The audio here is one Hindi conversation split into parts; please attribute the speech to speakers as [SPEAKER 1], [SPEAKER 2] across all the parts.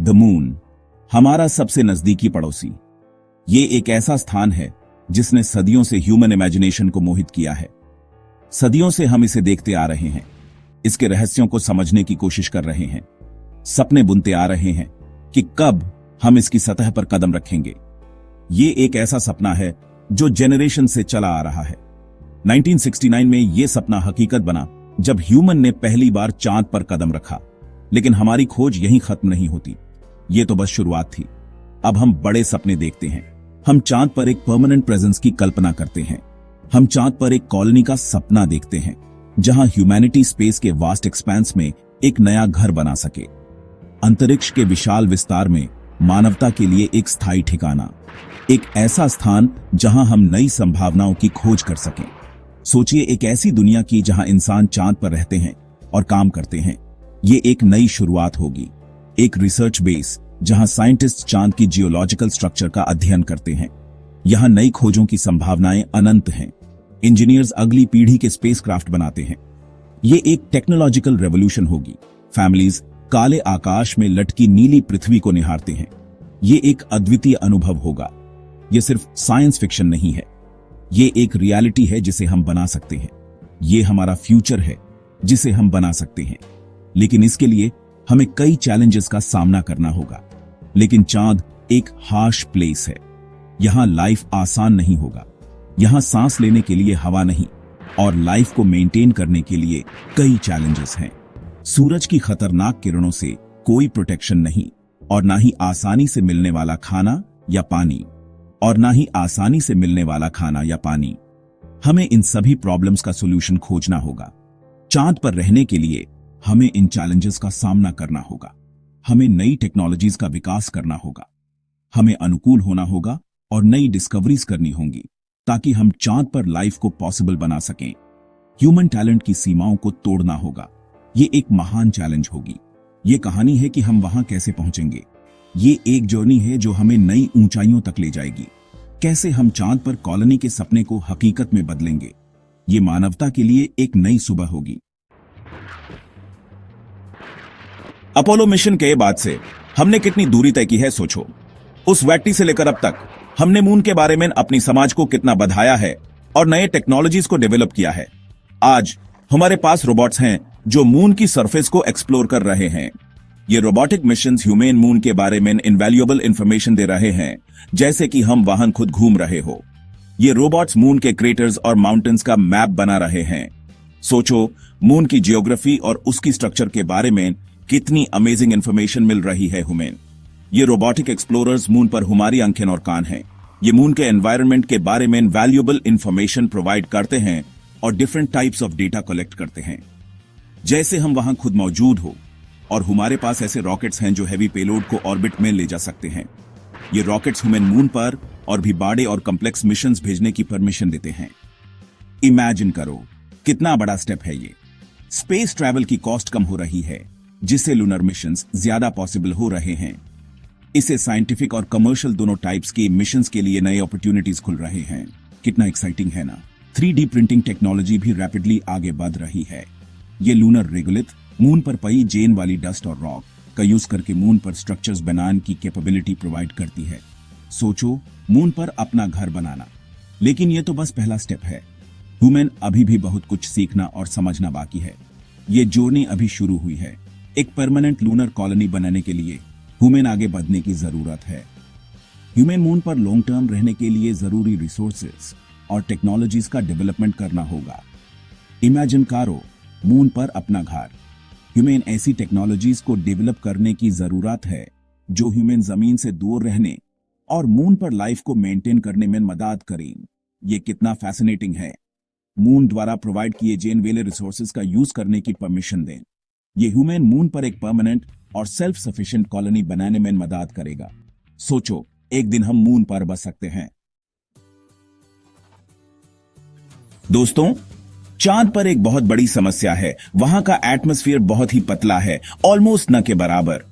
[SPEAKER 1] द मून, हमारा सबसे नजदीकी पड़ोसी। ये एक ऐसा स्थान है जिसने सदियों से ह्यूमन इमेजिनेशन को मोहित किया है। सदियों से हम इसे देखते आ रहे हैं, इसके रहस्यों को समझने की कोशिश कर रहे हैं, सपने बुनते आ रहे हैं कि कब हम इसकी सतह पर कदम रखेंगे। ये एक ऐसा सपना है जो जेनरेशन से चला आ रहा है। 1969 में यह सपना हकीकत बना जब ह्यूमन ने पहली बार चांद पर कदम रखा। लेकिन हमारी खोज यहीं खत्म नहीं होती, ये तो बस शुरुआत थी। अब हम बड़े सपने देखते हैं। हम चांद पर एक परमानेंट प्रेजेंस की कल्पना करते हैं। हम चांद पर एक कॉलोनी का सपना देखते हैं जहां ह्यूमैनिटी स्पेस के वास्ट एक्सपेंस में एक नया घर बना सके। अंतरिक्ष के विशाल विस्तार में मानवता के लिए एक स्थायी ठिकाना, एक ऐसा स्थान जहां हम नई संभावनाओं की खोज कर सकें। सोचिए एक ऐसी दुनिया की जहां इंसान चांद पर रहते हैं और काम करते हैं। ये एक नई शुरुआत होगी, एक रिसर्च बेस जहां साइंटिस्ट चांद की जियोलॉजिकल स्ट्रक्चर का अध्ययन करते हैं। यहां नई खोजों की संभावनाएं अनंत हैं। इंजीनियर्स अगली पीढ़ी के स्पेसक्राफ्ट बनाते हैं। ये एक टेक्नोलॉजिकल रेवोल्यूशन होगी। फैमिलीज काले आकाश में लटकी नीली पृथ्वी को निहारते हैं। ये एक अद्वितीय अनुभव होगा। ये सिर्फ साइंस फिक्शन नहीं है, ये एक रियलिटी है जिसे हम बना सकते हैं। ये हमारा फ्यूचर है जिसे हम बना सकते हैं। लेकिन इसके लिए हमें कई चैलेंजेस का सामना करना होगा। लेकिन चांद एक हार्श प्लेस है। यहां लाइफ आसान नहीं होगा। यहां सांस लेने के लिए हवा नहीं और लाइफ को मेंटेन करने के लिए कई चैलेंजेस हैं। सूरज की खतरनाक किरणों से कोई प्रोटेक्शन नहीं, और ना ही आसानी से मिलने वाला खाना या पानी हमें इन सभी प्रॉब्लम्स का सॉल्यूशन खोजना होगा। चांद पर रहने के लिए हमें इन चैलेंजेस का सामना करना होगा। हमें नई टेक्नोलॉजीज का विकास करना होगा। हमें अनुकूल होना होगा और नई डिस्कवरीज करनी होंगी ताकि हम चांद पर लाइफ को पॉसिबल बना सकें। ह्यूमन टैलेंट की सीमाओं को तोड़ना होगा। ये एक महान चैलेंज होगी। ये कहानी है कि हम वहां कैसे पहुंचेंगे। ये एक जर्नी है जो हमें नई ऊंचाइयों तक ले जाएगी। कैसे हम चांद पर कॉलोनी के सपने को हकीकत में बदलेंगे। ये मानवता के लिए एक नई सुबह होगी। अपोलो मिशन के बाद से हमने कितनी दूरी तय की है सोचो। उस वैक्टी से लेकर अब तक हमने मून के बारे में अपनी समाज को कितना बढ़ाया है और नए टेक्नोलॉजीज को डेवलप किया है। आज हमारे पास रोबोट्स हैं जो मून की सरफेस को एक्सप्लोर कर रहे हैं। ये रोबोटिक मिशंस ह्यूमन मून के बारे में इनवैल्यूएबल इंफॉर्मेशन दे रहे हैं, जैसे कि हम वहां खुद घूम रहे हो। ये रोबोट्स मून के क्रेटर्स और माउंटेन्स का मैप बना रहे हैं। सोचो मून की जियोग्राफी और उसकी स्ट्रक्चर के बारे में कितनी अमेजिंग इंफॉर्मेशन मिल रही है ह्यूमन। ये रोबोटिक एक्सप्लोरर्स मून पर हमारी आंखें और कान हैं। ये मून के एनवायरनमेंट के बारे में वैल्यूएबल इंफॉर्मेशन प्रोवाइड करते हैं और different types of data collect करते हैं, जैसे हम वहां खुद मौजूद हो। और हमारे पास ऐसे रॉकेट्स हैं जो हैवी पेलोड को ऑर्बिट में ले जा सकते हैं। ये रॉकेट्स ह्यूमन मून पर और भी बड़े और कॉम्प्लेक्स मिशंस भेजने की परमिशन देते हैं। इमेजिन करो कितना बड़ा स्टेप है ये। स्पेस ट्रैवल की कॉस्ट कम हो रही है, जिससे लूनर मिशंस ज्यादा पॉसिबल हो रहे हैं। इससे साइंटिफिक और कमर्शियल दोनों टाइप्स के मिशंस के लिए नए अपॉर्चुनिटीज खुल रहे हैं। कितना एक्साइटिंग है ना। 3D प्रिंटिंग टेक्नोलॉजी भी रैपिडली आगे बढ़ रही है। ये लूनर रेगुलिथ मून पर पई जेन वाली डस्ट और रॉक का यूज करके मून पर स्ट्रक्चर्स बनाने की कैपेबिलिटी प्रोवाइड करती है। सोचो मून पर अपना घर बनाना। लेकिन ये तो बस पहला स्टेप है। ह्यूमन अभी भी बहुत कुछ सीखना और समझना बाकी है। ये जर्नी अभी शुरू हुई है। एक परमानेंट लूनर कॉलोनी बनाने के लिए ह्यूमन आगे बढ़ने की जरूरत है। ह्यूमन मून पर लॉन्ग टर्म रहने के लिए जरूरी रिसोर्सेज और टेक्नोलॉजीज का डेवलपमेंट करना होगा। इमेजिन करो मून पर अपना घर। ह्यूमन ऐसी टेक्नोलॉजीज को डेवलप करने की जरूरत है जो ह्यूमन जमीन से दूर रहने और मून पर लाइफ को मेंटेन करने में मदद करें। ये कितना फैसिनेटिंग है। मून द्वारा प्रोवाइड किए जाने वाले रिसोर्सेज का यूज करने की परमिशन दें। ये ह्यूमन मून पर एक परमानेंट और सेल्फ सफिशिएंट कॉलोनी बनाने में मदद करेगा। सोचो एक दिन हम मून पर बस सकते हैं। दोस्तों चांद पर एक बहुत बड़ी समस्या है। वहां का एटमॉस्फेयर बहुत ही पतला है, ऑलमोस्ट न के बराबर।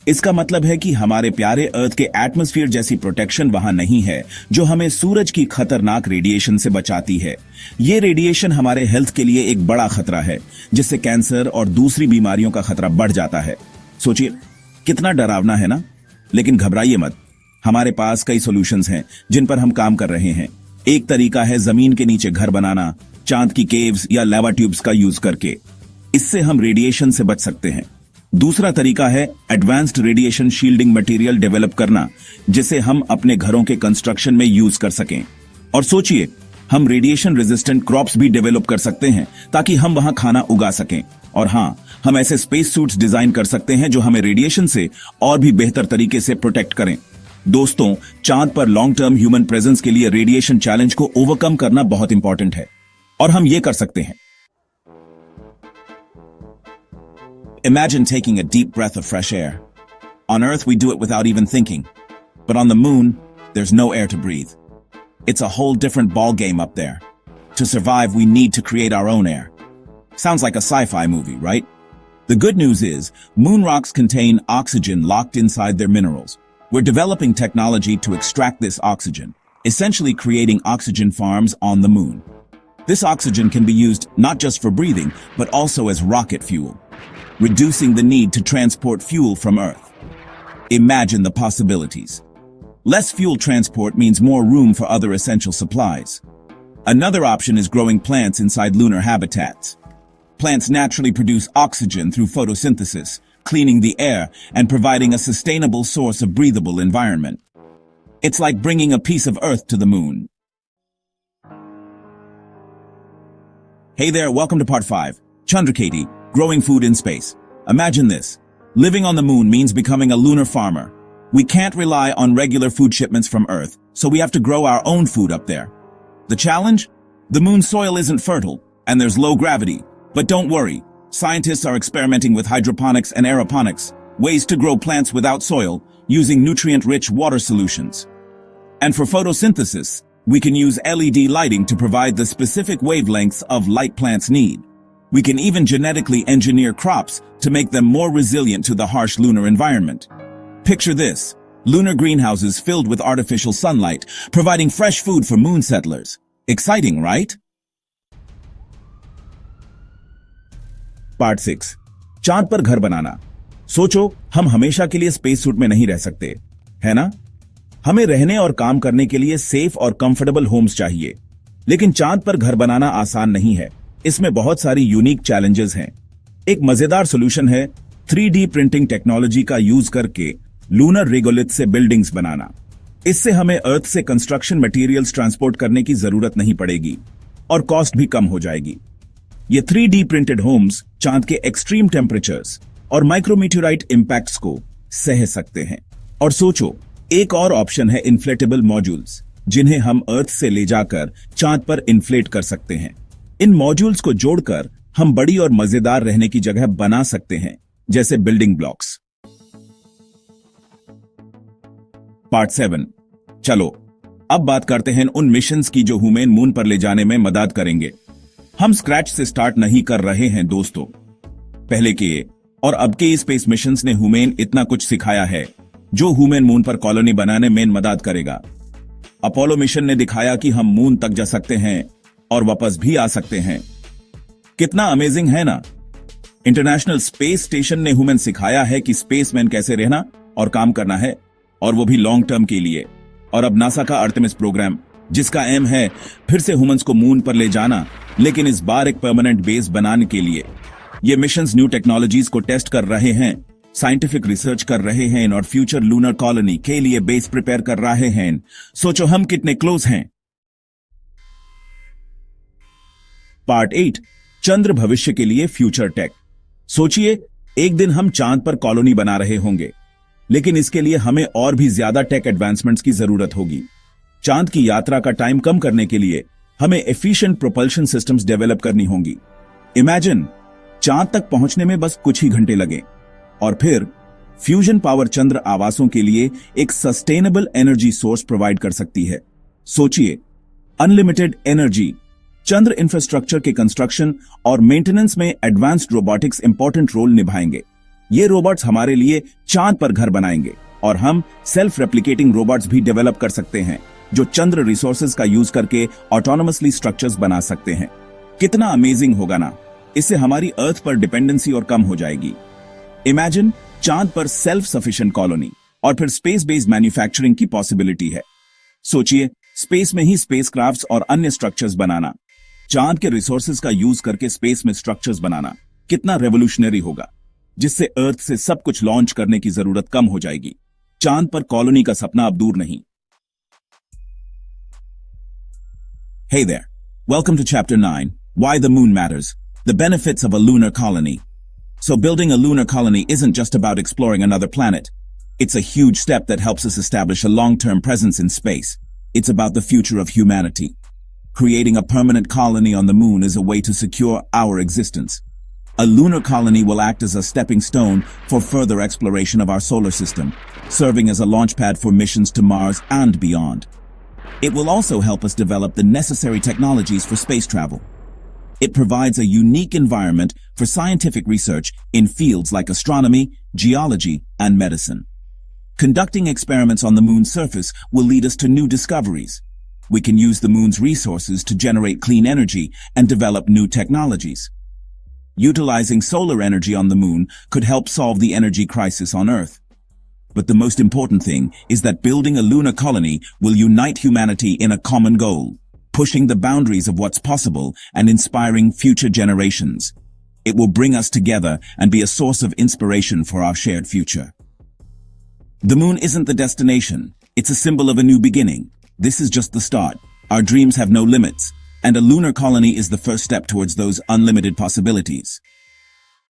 [SPEAKER 1] इसका मतलब है कि हमारे प्यारे अर्थ के एटमॉस्फेयर जैसी प्रोटेक्शन वहां नहीं है जो हमें सूरज की खतरनाक रेडिएशन से बचाती है। ये रेडिएशन हमारे हेल्थ के लिए एक बड़ा खतरा है, जिससे कैंसर और दूसरी बीमारियों का खतरा बढ़ जाता है। सोचिए कितना डरावना है ना। लेकिन घबराइए मत, हमारे पास कई सॉल्यूशंस हैं जिन पर हम काम कर रहे हैं। एक तरीका है जमीन के नीचे घर बनाना, चांद की केव्स या लावा ट्यूब्स का यूज करके। इससे हम रेडिएशन से बच सकते हैं। दूसरा तरीका है advanced radiation shielding material develop करना, जिसे हम अपने घरों के कंस्ट्रक्शन में यूज कर सकें। और सोचिए, हम रेडिएशन रेजिस्टेंट क्रॉप्स भी डेवलप कर सकते हैं ताकि हम वहां खाना उगा सकें। और हां, हम ऐसे स्पेस सूट्स डिजाइन कर सकते हैं जो हमें रेडिएशन से और भी बेहतर तरीके से प्रोटेक्ट करें। दोस्तों, चांद पर लॉन्ग टर्म ह्यूमन प्रेजेंस के लिए रेडिएशन चैलेंज को ओवरकम करना बहुत इंपॉर्टेंट है, और हम ये कर सकते हैं। Imagine taking a deep breath of fresh air. On Earth, we do it without even thinking. But on the moon, there's no air to breathe. It's a whole different ball game up there. To survive, we need to create our own air. Sounds like a sci-fi movie, right? The good news is, moon rocks contain oxygen locked inside their minerals. We're developing technology to extract this oxygen, essentially creating oxygen farms on the moon. This oxygen can be used not just for breathing, but also as rocket fuel, reducing the need to transport fuel from Earth. Imagine the possibilities. Less fuel transport means more room for other essential supplies. Another option is growing plants inside lunar habitats. Plants naturally produce oxygen through photosynthesis, cleaning the air and providing a sustainable source of breathable environment. It's like bringing a piece of Earth to the moon. Hey there, welcome to part 5. Chandraketi, growing food in space. Imagine this. Living on the moon means becoming a lunar farmer. We can't rely on regular food shipments from Earth, so we have to grow our own food up there. The challenge? The moon's soil isn't fertile, and there's low gravity. But don't worry. Scientists are experimenting with hydroponics and aeroponics, ways to grow plants without soil, using nutrient-rich water solutions. And for photosynthesis, we can use LED lighting to provide the specific wavelengths of light plants need. We can even genetically engineer crops to make them more resilient to the harsh lunar environment. Picture this: lunar greenhouses filled with artificial sunlight, providing fresh food for moon settlers. Exciting, right? Part 6. चांद पर घर बनाना। सोचो, हम हमेशा के लिए स्पेस सूट में नहीं रह सकते, है ना? हमें रहने और काम करने के लिए सेफ और कंफर्टेबल होम्स चाहिए। लेकिन चांद पर घर बनाना आसान नहीं है। इसमें बहुत सारी यूनिक चैलेंजेस हैं। एक मजेदार सॉल्यूशन है 3D प्रिंटिंग टेक्नोलॉजी का यूज करके लूनर रेगोलिथ से बिल्डिंग्स बनाना। इससे हमें अर्थ से कंस्ट्रक्शन मटेरियल्स ट्रांसपोर्ट करने की जरूरत नहीं पड़ेगी और कॉस्ट भी कम हो जाएगी। ये 3D प्रिंटेड होम्स चांद के एक्सट्रीम टेम्परेचर्स और माइक्रोमीटराइट इंपैक्ट्स को सह सकते हैं। और सोचो, एक और ऑप्शन है इन्फ्लेटेबल मॉड्यूल्स, जिन्हें हम अर्थ से ले जाकर चांद पर इन्फ्लेट कर सकते हैं। इन मॉड्यूल्स को जोड़कर हम बड़ी और मजेदार रहने की जगह बना सकते हैं, जैसे बिल्डिंग ब्लॉक्स। पार्ट 7। चलो, अब बात करते हैं उन मिशंस की जो ह्यूमन मून पर ले जाने में मदद करेंगे। हम स्क्रैच से स्टार्ट नहीं कर रहे हैं दोस्तों। पहले के और अब के स्पेस मिशंस ने ह्यूमन इतना कुछ सिखाया है जो ह्यूमन मून पर कॉलोनी बनाने में मदद करेगा। अपोलो मिशन ने दिखाया कि हम मून तक जा सकते हैं और वापस भी आ सकते हैं। कितना अमेजिंग है ना? इंटरनेशनल स्पेस स्टेशन ने ह्यूमन सिखाया है कि स्पेसमैन कैसे रहना और काम करना है, और वो भी लॉन्ग टर्म के लिए। और अब नासा का आर्टेमिस प्रोग्राम, जिसका एम है फिर से ह्यूमंस को मून पर ले जाना, लेकिन इस बार एक परमानेंट बेस बनाने के लिए। ये मिशंस न्यू टेक्नोलॉजीज को टेस्ट कर रहे हैं, साइंटिफिक रिसर्च कर रहे हैं और फ्यूचर लूनर कॉलोनी के लिए बेस प्रिपेयर कर रहे हैं। सोचो हम कितने क्लोज हैं। पार्ट 8। चंद्र भविष्य के लिए फ्यूचर टेक। सोचिए, एक दिन हम चांद पर कॉलोनी बना रहे होंगे, लेकिन इसके लिए हमें और भी ज्यादा टेक एडवांसमेंट्स की जरूरत होगी। चांद की यात्रा का टाइम कम करने के लिए हमें एफिशिएंट प्रोपल्शन सिस्टम्स डेवलप करनी होंगी। इमेजिन, चांद तक पहुंचने में बस कुछ ही घंटे लगे, और फिर फ्यूजन पावर चंद्र आवासों के लिए एक सस्टेनेबल एनर्जी सोर्स प्रोवाइड कर सकती है। सोचिए, अनलिमिटेड एनर्जी। चंद्र इंफ्रास्ट्रक्चर के कंस्ट्रक्शन और मेंटेनेंस में एडवांस्ड रोबोटिक्स इंपॉर्टेंट रोल निभाएंगे। ये रोबोट्स हमारे लिए चांद पर घर बनाएंगे, और हम सेल्फ रेप्लिकेटिंग रोबोट्स भी डेवलप कर सकते हैं जो चंद्र रिसोर्सेज का यूज करके ऑटोनोमसली स्ट्रक्चर्स बना सकते हैं। कितना अमेजिंग होगा ना? इससे हमारी अर्थ पर डिपेंडेंसी और कम हो जाएगी। इमेजिन, चांद पर सेल्फ सफिशिएंट कॉलोनी और फिर स्पेस बेस्ड मैन्युफैक्चरिंग की पॉसिबिलिटी है। सोचिए, स्पेस में ही स्पेसक्राफ्ट्स और अन्य स्ट्रक्चर्स बनाना, चांद के रिसोर्सेज का यूज करके स्पेस में स्ट्रक्चर्स बनाना कितना रेवोल्यूशनरी होगा, जिससे अर्थ से सब कुछ लॉन्च करने की जरूरत कम हो जाएगी। चांद पर कॉलोनी का सपना अब दूर नहीं। Hey there. Welcome to Chapter 9, Why the Moon Matters, the Benefits of a Lunar Colony. So building a lunar colony isn't just about exploring another planet. It's a huge step that helps us establish a long-term presence in space. It's about the future of humanity. Creating a permanent colony on the moon is a way to secure our existence. A lunar colony will act as a stepping stone for further exploration of our solar system, serving as a launchpad for missions to Mars and beyond. It will also help us develop the necessary technologies for space travel. It provides a unique environment for scientific research in fields like astronomy, geology, and medicine. Conducting experiments on the moon's surface will lead us to new discoveries. We can use the moon's resources to generate clean energy and develop new technologies. Utilizing solar energy on the moon could help solve the energy crisis on Earth. But the most important thing is that building a lunar colony will unite humanity in a common goal, pushing the boundaries of what's possible and inspiring future generations. It will bring us together and be a source of inspiration for our shared future. The moon isn't the destination. It's a symbol of a new beginning. This is just the start. Our dreams have no limits, and a lunar colony is the first step towards those unlimited possibilities.